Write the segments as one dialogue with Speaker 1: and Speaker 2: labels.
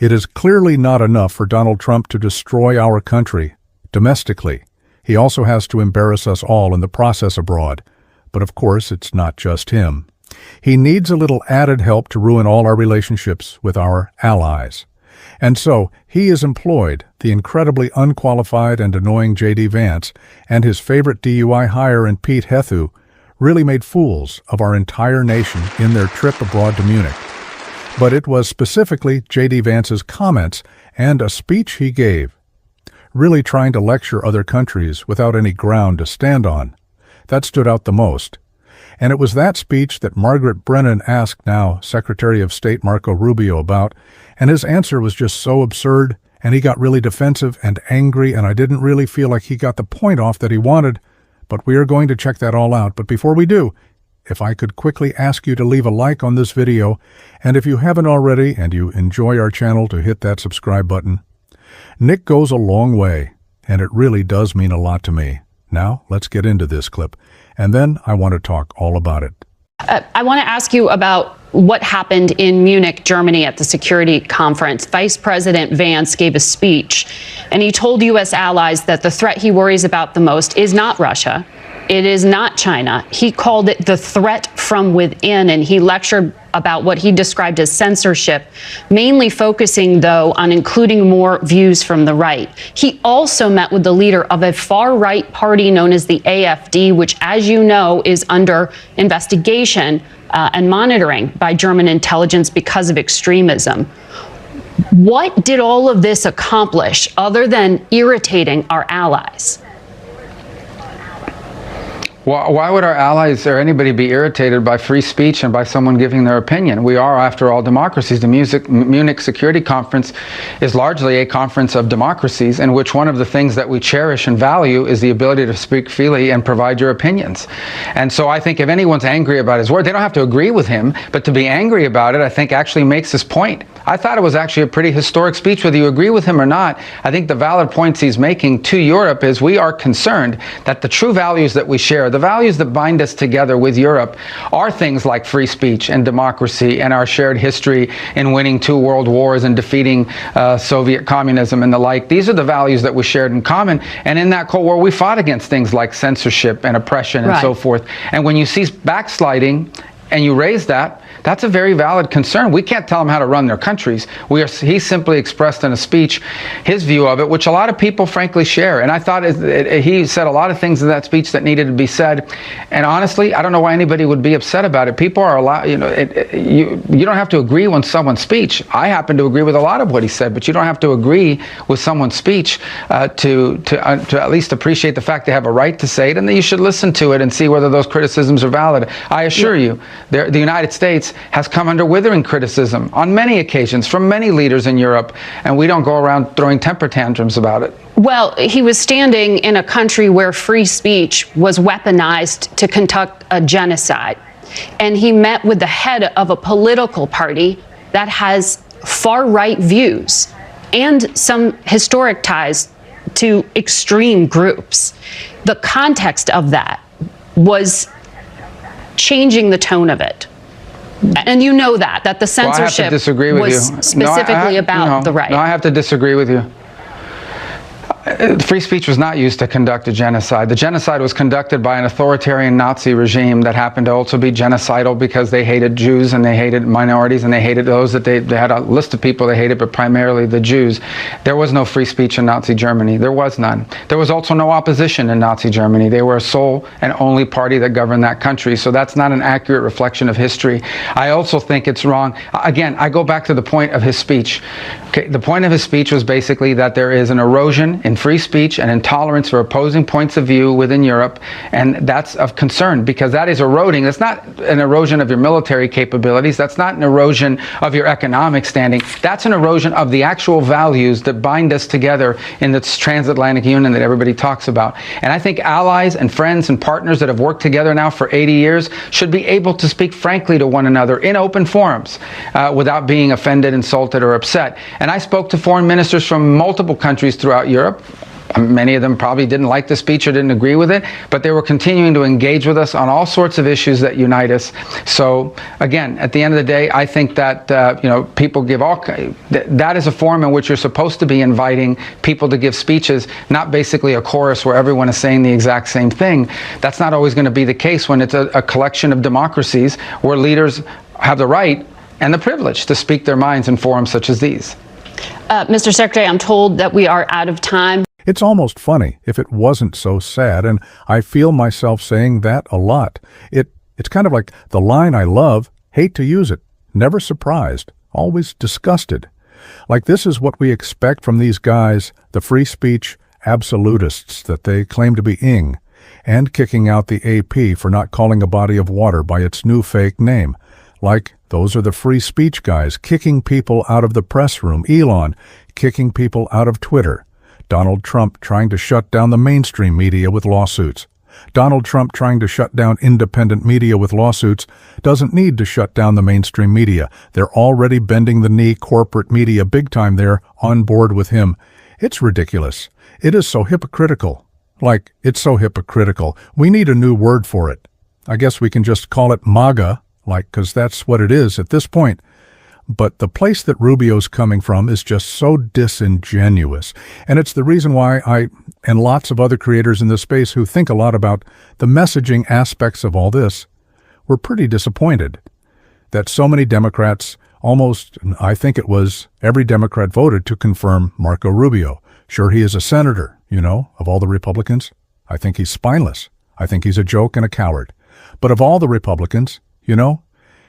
Speaker 1: It is clearly not enough for Donald Trump to destroy our country domestically. He also has to embarrass us all in the process abroad. But of course, it's not just him. He needs a little added help to ruin all our relationships with our allies. And so, he has employed the incredibly unqualified and annoying J.D. Vance and his favorite DUI hire in Pete Hethu really made fools of our entire nation in their trip abroad to Munich. But it was specifically J.D. Vance's comments and a speech he gave, really trying to lecture other countries without any ground to stand on, that stood out the most. And it was that speech that Margaret Brennan asked now Secretary of State Marco Rubio about, and his answer was just so absurd, and he got really defensive and angry, and I didn't really feel like he got the point off that he wanted. But we are going to check that all out. But before we do, if I could quickly ask you to leave a like on this video, and if you haven't already and you enjoy our channel, to hit that subscribe button. Nick goes a long way, and it really does mean a lot to me. Now, let's get into this clip, and then I want to talk all about it.
Speaker 2: I want to ask you about what happened in Munich, Germany at the security conference. Vice President Vance gave a speech, and he told U.S. allies that the threat he worries about the most is not Russia. It is not China. He called it the threat from within, and he lectured about what he described as censorship, mainly focusing, though, on including more views from the right. He also met with the leader of a far-right party known as the AfD, which, as you know, is under investigation and monitoring by German intelligence because of extremism. What did all of this accomplish other than irritating our allies?
Speaker 3: Why would our allies or anybody be irritated by free speech and by someone giving their opinion? We are, after all, democracies. The Munich Security Conference is largely a conference of democracies in which one of the things that we cherish and value is the ability to speak freely and provide your opinions. And so I think if anyone's angry about his word, they don't have to agree with him, but to be angry about it, I think actually makes his point. I thought it was actually a pretty historic speech, whether you agree with him or not. I think the valid points he's making to Europe is we are concerned that the true values that we share, the values that bind us together with Europe, are things like free speech and democracy and our shared history in winning 2 world wars and defeating Soviet communism and the like. These are the values that we shared in common. And in that Cold War, we fought against things like censorship and oppression and so forth. And when you see backsliding and you raise that, that's a very valid concern. We can't tell them how to run their countries. He simply expressed in a speech his view of it, which a lot of people frankly share. And I thought he said a lot of things in that speech that needed to be said. And honestly, I don't know why anybody would be upset about it. People are allowed, you don't have to agree with someone's speech. I happen to agree with a lot of what he said, but you don't have to agree with someone's speech to at least appreciate the fact they have a right to say it, and that you should listen to it and see whether those criticisms are valid. I assure you, the United States has come under withering criticism on many occasions from many leaders in Europe, and we don't go around throwing temper tantrums about it.
Speaker 2: Well, he was standing in a country where free speech was weaponized to conduct a genocide, and he met with the head of a political party that has far-right views and some historic ties to extreme groups. The context of that was changing the tone of it. And you know that the censorship was specifically about the right.
Speaker 3: No, I have to disagree with you. Free speech was not used to conduct a genocide. The genocide was conducted by an authoritarian Nazi regime that happened to also be genocidal because they hated Jews and they hated minorities and they hated those that they had a list of people they hated, but primarily the Jews. There was no free speech in Nazi Germany. There was none. There was also no opposition in Nazi Germany. They were a sole and only party that governed that country. So that's not an accurate reflection of history. I also think it's wrong. Again, I go back to the point of his speech. Okay, the point of his speech was basically that there is an erosion in free speech and intolerance for opposing points of view within Europe, and that's of concern because that is eroding. That's not an erosion of your military capabilities. That's not an erosion of your economic standing. That's an erosion of the actual values that bind us together in this transatlantic union that everybody talks about. And I think allies and friends and partners that have worked together now for 80 years should be able to speak frankly to one another in open forums without being offended, insulted, or upset. And I spoke to foreign ministers from multiple countries throughout Europe, Many of them probably didn't like the speech or didn't agree with it, but they were continuing to engage with us on all sorts of issues that unite us. So again, at the end of the day, I think that people give that is a forum in which you're supposed to be inviting people to give speeches, not basically a chorus where everyone is saying the exact same thing. That's not always going to be the case when it's a collection of democracies where leaders have the right and the privilege to speak their minds in forums such as these.
Speaker 2: Mr. Secretary, I'm told that we are out of time.
Speaker 1: It's almost funny if it wasn't so sad, and I feel myself saying that a lot. It's kind of like the line I love, hate to use it, never surprised, always disgusted. Like this is what we expect from these guys, the free speech absolutists that they claim to be ing, and kicking out the AP for not calling a body of water by its new fake name. Like, those are the free speech guys kicking people out of the press room, Elon kicking people out of Twitter, Donald Trump trying to shut down the mainstream media with lawsuits. Donald Trump trying to shut down independent media with lawsuits doesn't need to shut down the mainstream media. They're already bending the knee corporate media big time there, on board with him. It's ridiculous. It is so hypocritical. Like, it's so hypocritical. We need a new word for it. I guess we can just call it MAGA, because that's what it is at this point. But the place that Rubio's coming from is just so disingenuous. And it's the reason why I, and lots of other creators in this space who think a lot about the messaging aspects of all this, were pretty disappointed that so many Democrats, almost, I think it was every Democrat voted to confirm Marco Rubio. Sure, he is a senator, of all the Republicans. I think he's spineless. I think he's a joke and a coward. But of all the Republicans,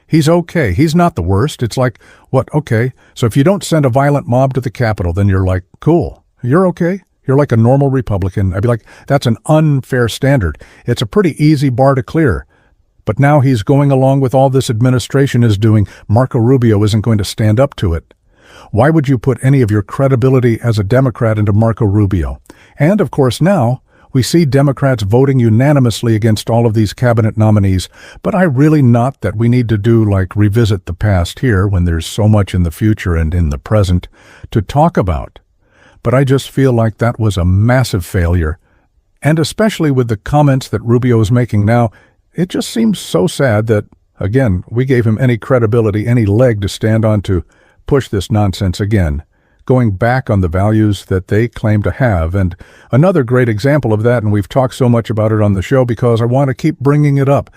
Speaker 1: he's okay. He's not the worst. It's like, what, okay, so if you don't send a violent mob to the Capitol, then you're like, cool, you're okay. You're like a normal Republican. I'd be like, that's an unfair standard. It's a pretty easy bar to clear. But now he's going along with all this administration is doing. Marco Rubio isn't going to stand up to it. Why would you put any of your credibility as a Democrat into Marco Rubio? And of course now, we see Democrats voting unanimously against all of these cabinet nominees, but I really not that we need to revisit the past here when there's so much in the future and in the present to talk about. But I just feel like that was a massive failure. And especially with the comments that Rubio is making now, it just seems so sad that, again, we gave him any credibility, any leg to stand on to push this nonsense again, going back on the values that they claim to have. And another great example of that, and we've talked so much about it on the show because I want to keep bringing it up,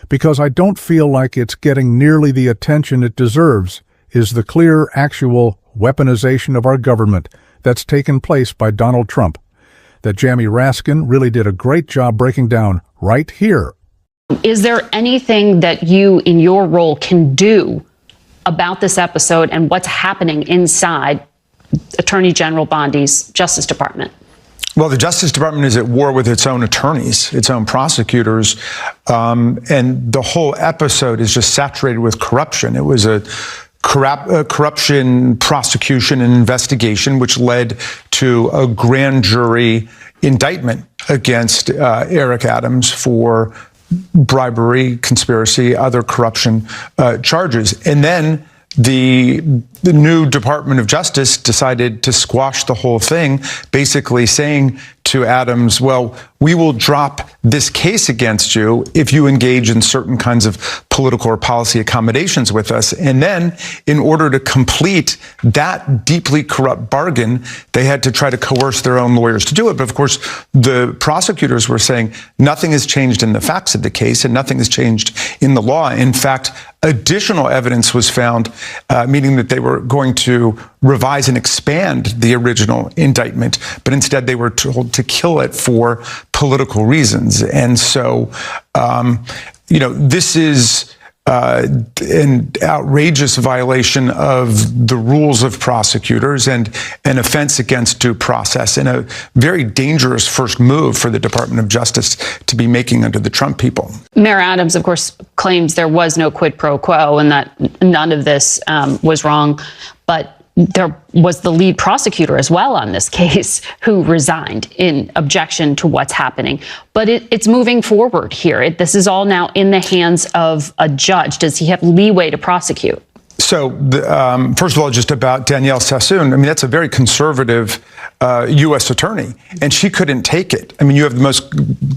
Speaker 1: because I don't feel like it's getting nearly the attention it deserves, is the clear, actual weaponization of our government that's taken place by Donald Trump, that Jamie Raskin really did a great job breaking down right here.
Speaker 2: Is there anything that you, in your role, can do about this episode and what's happening inside Attorney General Bondi's Justice Department?
Speaker 4: Well, the Justice Department is at war with its own attorneys, its own prosecutors, and the whole episode is just saturated with corruption. It was a corruption prosecution and investigation, which led to a grand jury indictment against Eric Adams for bribery, conspiracy, other corruption charges. And then the new Department of Justice decided to squash the whole thing, basically saying to Adams, well, we will drop this case against you if you engage in certain kinds of political or policy accommodations with us. And then in order to complete that deeply corrupt bargain, they had to try to coerce their own lawyers to do it. But of course, the prosecutors were saying nothing has changed in the facts of the case and nothing has changed in the law. In fact, additional evidence was found, meaning that they were going to revise and expand the original indictment, but instead they were told to kill it for political reasons. And so, this is an outrageous violation of the rules of prosecutors and an offense against due process, and a very dangerous first move for the Department of Justice to be making under the Trump people.
Speaker 2: Mayor Adams, of course, claims there was no quid pro quo and that none of this was wrong, but there was the lead prosecutor as well on this case who resigned in objection to what's happening. But it's moving forward here. This is all now in the hands of a judge. Does he have leeway to prosecute?
Speaker 4: So, first of all, just about Danielle Sassoon, I mean, that's a very conservative U.S. attorney, and she couldn't take it. I mean, you have the most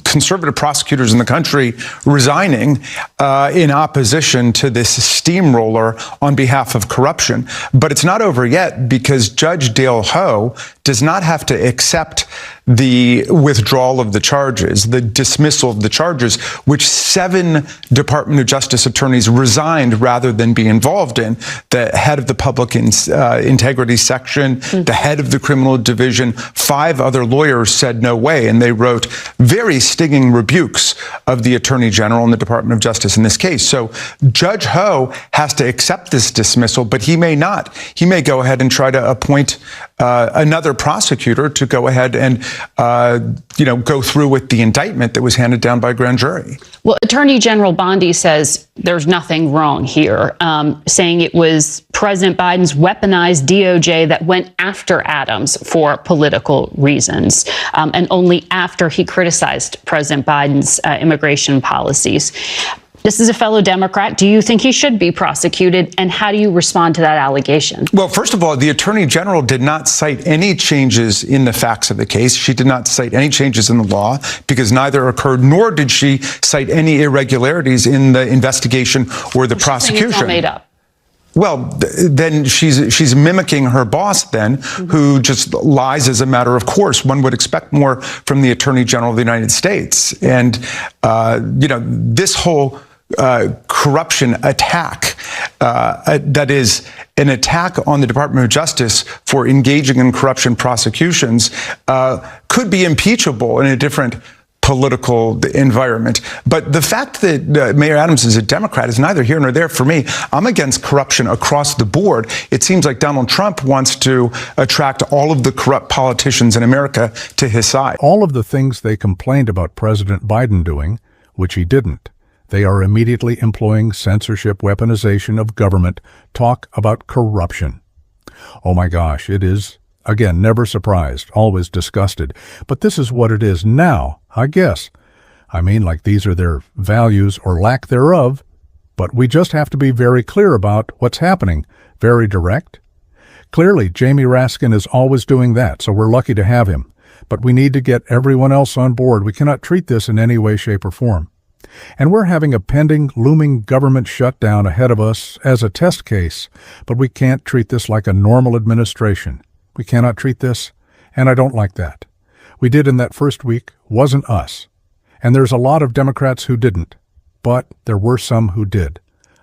Speaker 4: conservative prosecutors in the country resigning in opposition to this steamroller on behalf of corruption. But it's not over yet, because Judge Dale Ho does not have to accept the withdrawal of the charges, the dismissal of the charges, which 7 Department of Justice attorneys resigned rather than be involved in. The head of the Public Integrity Section, the head of the Criminal Division, 5 other lawyers said no way, and they wrote very stinging rebukes of the Attorney General and the Department of Justice in this case. So Judge Ho has to accept this dismissal, but he may not. He may go ahead and try to appoint another prosecutor to go ahead and go through with the indictment that was handed down by a grand jury.
Speaker 2: Well, Attorney General Bondi says there's nothing wrong here, saying it was President Biden's weaponized DOJ that went after Adams for political reasons, and only after he criticized President Biden's immigration policies. This is a fellow Democrat. Do you think he should be prosecuted? And how do you respond to that allegation?
Speaker 4: Well, first of all, the Attorney General did not cite any changes in the facts of the case. She did not cite any changes in the law, because neither occurred, nor did she cite any irregularities in the investigation or the prosecution.
Speaker 2: It's all made up.
Speaker 4: Well, then she's mimicking her boss then, who just lies as a matter of course. One would expect more from the Attorney General of the United States. And, this whole corruption attack, that is an attack on the Department of Justice for engaging in corruption prosecutions, could be impeachable in a different political environment. But the fact that Mayor Adams is a Democrat is neither here nor there for me. I'm against corruption across the board. It seems like Donald Trump wants to attract all of the corrupt politicians in America to his side.
Speaker 1: All of the things they complained about President Biden doing, which he didn't, they are immediately employing censorship, weaponization of government, talk about corruption. Oh my gosh, it is, again, never surprised, always disgusted. But this is what it is now, I guess. I mean, like these are their values or lack thereof, but we just have to be very clear about what's happening, very direct. Clearly, Jamie Raskin is always doing that, so we're lucky to have him. But we need to get everyone else on board. We cannot treat this in any way, shape, or form. And we're having a pending, looming government shutdown ahead of us as a test case, but we can't treat this like a normal administration. We cannot treat this, and I don't like that. We did in that first week wasn't us. And there's a lot of Democrats who didn't, but there were some who did.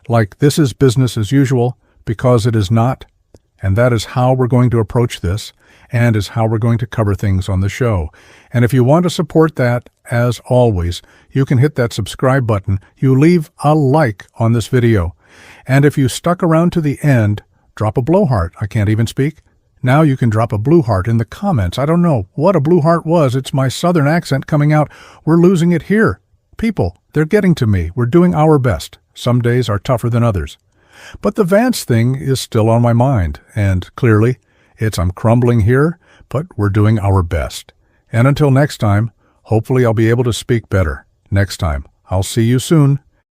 Speaker 1: Like, this is business as usual, because it is not, and that is how we're going to approach this, and is how we're going to cover things on the show. And if you want to support that, as always, you can hit that subscribe button. You leave a like on this video. And if you stuck around to the end, drop a blowheart. I can't even speak. Now you can drop a blue heart in the comments. I don't know what a blue heart was. It's my southern accent coming out. We're losing it here. People, they're getting to me. We're doing our best. Some days are tougher than others. But the Vance thing is still on my mind, and clearly, I'm crumbling here, but we're doing our best. And until next time, hopefully I'll be able to speak better. Next time. I'll see you soon.